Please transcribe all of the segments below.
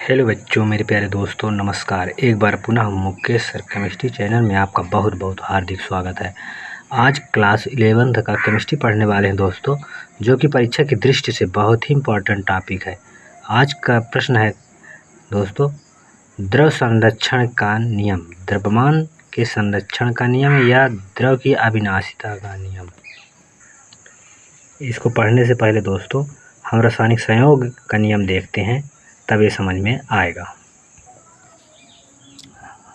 Hello बच्चों, मेरे प्यारे दोस्तों, नमस्कार। एक बार पुनः मुकेश सर केमिस्ट्री चैनल में आपका बहुत बहुत हार्दिक स्वागत है। आज क्लास 11th का केमिस्ट्री पढ़ने वाले हैं दोस्तों, जो कि परीक्षा की दृष्टि से बहुत ही इम्पोर्टेंट टॉपिक है। आज का प्रश्न है दोस्तों, द्रव संरक्षण का नियम, द्रव्यमान के संरक्षण का नियम या द्रव की अविनाशिता का नियम। इसको पढ़ने से पहले दोस्तों हम रासायनिक संयोग का नियम देखते हैं, तब ये समझ में आएगा।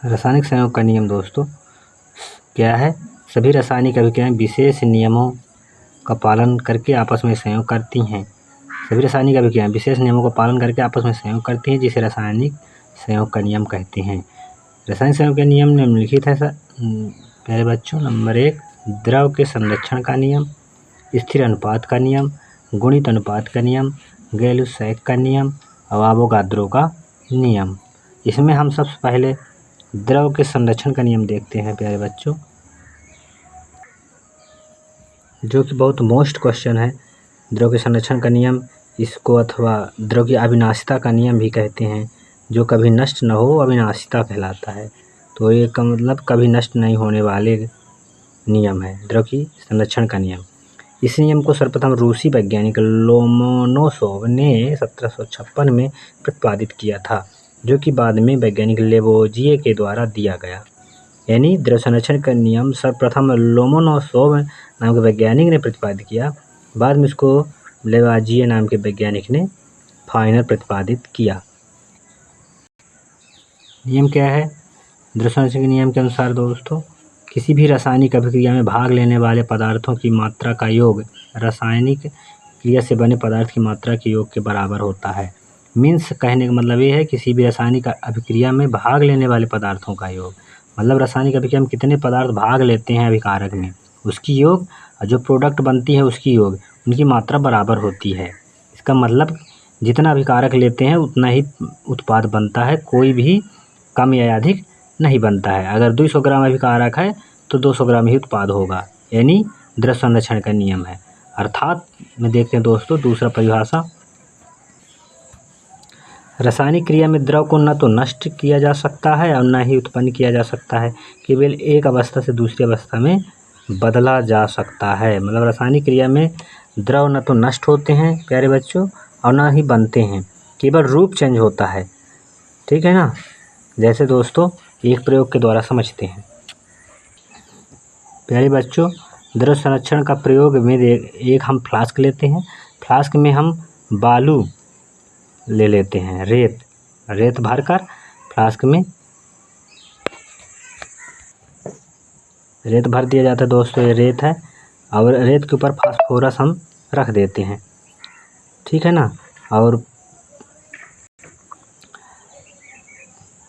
रासायनिक संयोग का नियम दोस्तों क्या है? सभी रासायनिक अभिक्रियाएं विशेष नियमों का पालन करके आपस में संयोग करती हैं। सभी रासायनिक अभिक्रियाएं विशेष नियमों का पालन करके आपस में संयोग करती हैं, जिसे रासायनिक संयोग का नियम कहते हैं। रासायनिक संयोग के नियम निम्नलिखित है प्यारे बच्चों। नंबर 1, द्रव के संरक्षण का नियम, स्थिर अनुपात का नियम, गुणित अनुपात का नियम, गैलुसैक का नियम और अवोगाद्रो का नियम। इसमें हम सबसे पहले द्रव के संरक्षण का नियम देखते हैं प्यारे बच्चों, जो कि बहुत मोस्ट क्वेश्चन है। द्रव के संरक्षण का नियम, इसको अथवा द्रव की अविनाशिता का नियम भी कहते हैं। जो कभी नष्ट न हो अविनाशिता कहलाता है। तो ये का मतलब कभी नष्ट नहीं होने वाले नियम है द्रव की संरक्षण का नियम। इस नियम को सर्वप्रथम रूसी वैज्ञानिक लोमोनोसोव ने 1756 में प्रतिपादित किया था, जो कि बाद में वैज्ञानिक लेवोजिए के द्वारा दिया गया। यानी द्रव संरक्षण का नियम सर्वप्रथम लोमोनोसोव नाम के वैज्ञानिक ने प्रतिपादित किया, बाद में इसको लेवोजिए नाम के वैज्ञानिक ने फाइनल प्रतिपादित किया। नियम क्या है? द्रव संरक्षण के नियम के अनुसार दोस्तों, किसी भी रासायनिक अभिक्रिया में भाग लेने वाले पदार्थों की मात्रा का योग रासायनिक क्रिया से बने पदार्थ की मात्रा के योग के बराबर होता है। मीन्स कहने का मतलब ये है, किसी भी रासायनिक अभिक्रिया में भाग लेने वाले पदार्थों का योग, मतलब रासायनिक अभिक्रिया में कितने पदार्थ भाग लेते हैं अभिकारक में, उसकी योग, और जो प्रोडक्ट बनती है उसकी योग, उनकी मात्रा बराबर होती है। इसका मतलब जितना अभिकारक लेते हैं उतना ही उत्पाद बनता है, कोई भी कम या अधिक नहीं बनता है। अगर 200 ग्राम अभिकारक है तो 200 ग्राम ही उत्पाद होगा, यानी द्रव संरक्षण का नियम है। अर्थात में देखते हैं दोस्तों दूसरा परिभाषा, रासायनिक क्रिया में द्रव को न तो नष्ट किया जा सकता है और न ही उत्पन्न किया जा सकता है, केवल एक अवस्था से दूसरी अवस्था में बदला जा सकता है। मतलब रासायनिक क्रिया में द्रव न तो नष्ट होते हैं प्यारे बच्चों और न ही बनते हैं, केवल रूप चेंज होता है। ठीक है ना? जैसे दोस्तों एक प्रयोग के द्वारा समझते हैं प्यारे बच्चों। द्रव संरक्षण का प्रयोग में एक हम फ्लास्क लेते हैं, फ्लास्क में हम बालू ले लेते हैं, रेत भरकर फ्लास्क में रेत भर दिया जाता है दोस्तों। ये रेत है और रेत के ऊपर फास्फोरस हम रख देते हैं, ठीक है ना। और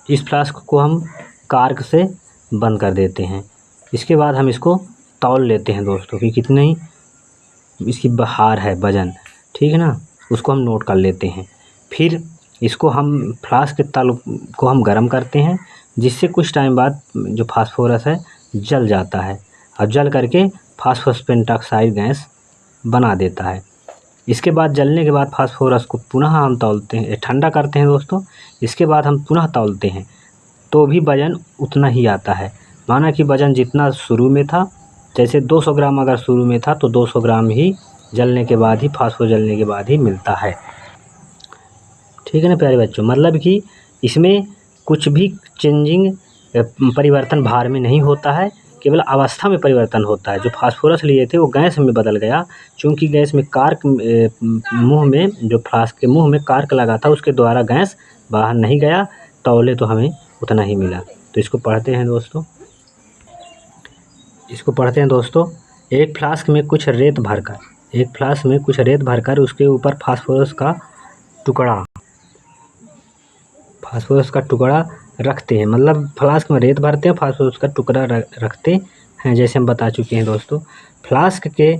इस फ्लास्क को हम कार्क से बंद कर देते हैं। इसके बाद हम इसको तौल लेते हैं दोस्तों कि कितनी इसकी भार है, वजन, ठीक है ना, उसको हम नोट कर लेते हैं। फिर इसको हम फ्लास्क के तल को हम गर्म करते हैं, जिससे कुछ टाइम बाद जो फास्फोरस है जल जाता है और जल करके फास्फोरस पेंटॉक्साइड गैस बना देता है। इसके बाद जलने के बाद फास्फोरस को पुनः हम तौलते हैं, ठंडा करते हैं दोस्तों। इसके बाद हम पुनः तौलते हैं तो भी वजन उतना ही आता है। माना कि वजन जितना शुरू में था, जैसे 200 ग्राम अगर शुरू में था तो 200 ग्राम ही जलने के बाद ही, फास्फोरस जलने के बाद ही मिलता है। ठीक है ना प्यारे बच्चों? मतलब कि इसमें कुछ भी चेंजिंग परिवर्तन भार में नहीं होता है, केवल अवस्था में परिवर्तन होता है। जो फास्फोरस लिए थे वो गैस में बदल गया, चूँकि गैस में कार्क मुँह में, जो फ्लास्क के मुँह में कार्क लगा था, उसके द्वारा गैस बाहर नहीं गया, तौले तो हमें उतना ही मिला। तो इसको पढ़ते हैं दोस्तों। एक फ्लास्क में कुछ रेत भरकर उसके ऊपर फास्फोरस का टुकड़ा रखते हैं। मतलब फ्लास्क में रेत भरते हैं, फास्फोरस का टुकड़ा रखते हैं, जैसे हम बता चुके हैं दोस्तों। फ्लास्क के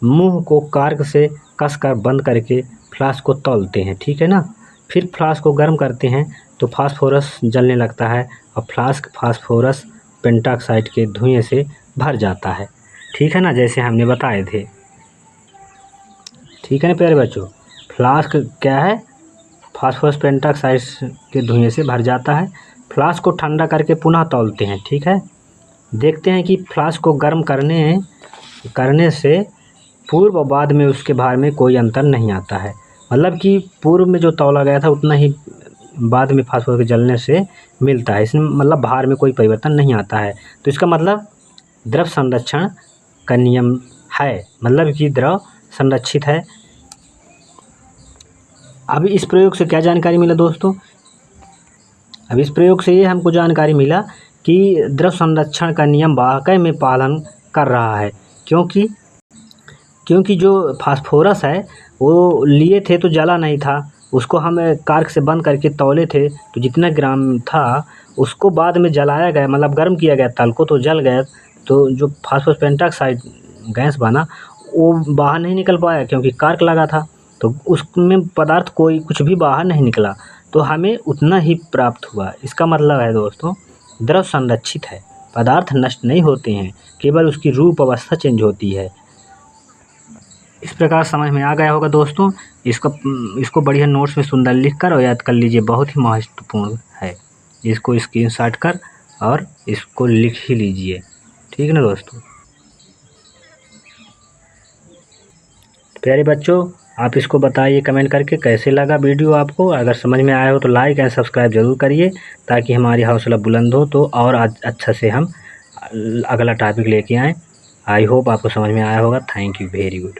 मुंह को कार्क से कसकर बंद करके फ्लास्क को तौलते हैं, ठीक है ना। फिर फ्लास्क को गर्म करते हैं तो फास्फोरस जलने लगता है और फ्लास्क फास्फोरस पेंटॉक्साइड के धुएं से भर जाता है, ठीक है ना, जैसे हमने बताए थे। ठीक है ना प्यारे बच्चों? फ्लास्क क्या है? फास्फोरस पेंटॉक्साइड के धुएँ से भर जाता है। फ्लास्क को ठंडा करके पुनः तौलते हैं, ठीक है। देखते हैं कि फ्लास्क को गर्म करने से पूर्व और बाद में उसके भार में कोई अंतर नहीं आता है। मतलब कि पूर्व में जो तौला गया था उतना ही बाद में फास्फोरस के जलने से मिलता है। इसमें मतलब भार में कोई परिवर्तन नहीं आता है। तो इसका मतलब द्रव संरक्षण का नियम है, मतलब कि द्रव संरक्षित है। अभी इस प्रयोग से क्या जानकारी मिला दोस्तों? अब इस प्रयोग से ये हमको जानकारी मिला कि द्रव संरक्षण का नियम वाकई में पालन कर रहा है, क्योंकि जो फास्फोरस है वो लिए थे तो जला नहीं था, उसको हम कार्क से बंद करके तौले थे तो जितना ग्राम था उसको बाद में जलाया गया, मतलब गर्म किया गया तल को, तो जल गया। तो जो फास्फोरस पेंटॉक्साइड गैस बना वो बाहर नहीं निकल पाया क्योंकि कार्क लगा था, तो उसमें पदार्थ कोई कुछ भी बाहर नहीं निकला, तो हमें उतना ही प्राप्त हुआ। इसका मतलब है दोस्तों, द्रव संरक्षित है, पदार्थ नष्ट नहीं होते हैं, केवल उसकी रूप अवस्था चेंज होती है। इस प्रकार समझ में आ गया होगा दोस्तों। इसको बढ़िया नोट्स में सुंदर लिख कर और याद कर लीजिए, बहुत ही महत्वपूर्ण है। इसको स्क्रीनशॉट कर और इसको लिख ही लीजिए, ठीक है ना दोस्तों। प्यारे बच्चों, आप इसको बताइए कमेंट करके कैसे लगा वीडियो आपको। अगर समझ में आया हो तो लाइक एंड सब्सक्राइब ज़रूर करिए, ताकि हमारी हौसला बुलंद हो तो और अच्छा से हम अगला टॉपिक लेके आएँ। आई होप आपको समझ में आया होगा। Thank you, very good.